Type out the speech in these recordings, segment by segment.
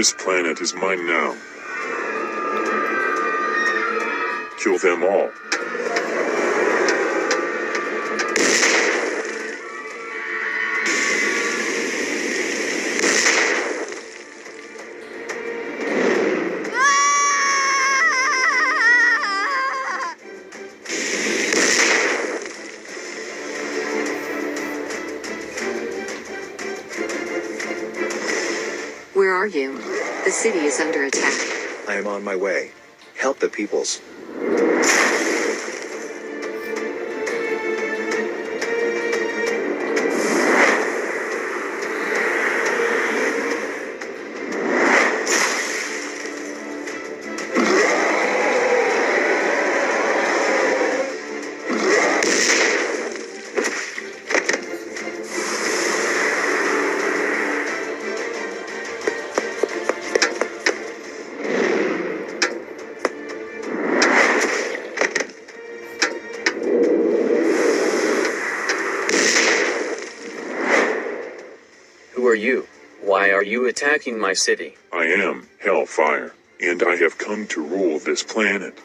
This planet is mine now. Kill them all. Where are you? The city is under attack. I am on my way. Help the peoples. Who are you? Why are you attacking my city? I am Hellfire, and I have come to rule this planet.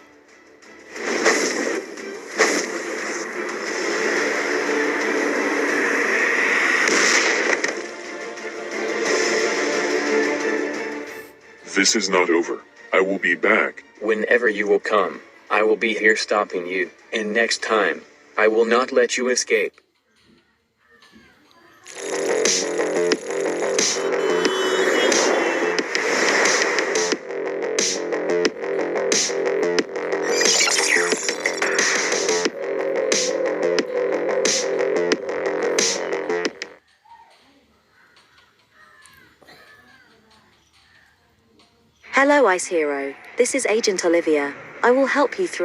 This is not over. I will be back. Whenever you will come, I will be here stopping you, and next time, I will not let you escape. Hello, Ice Hero. This is Agent Olivia. I will help you through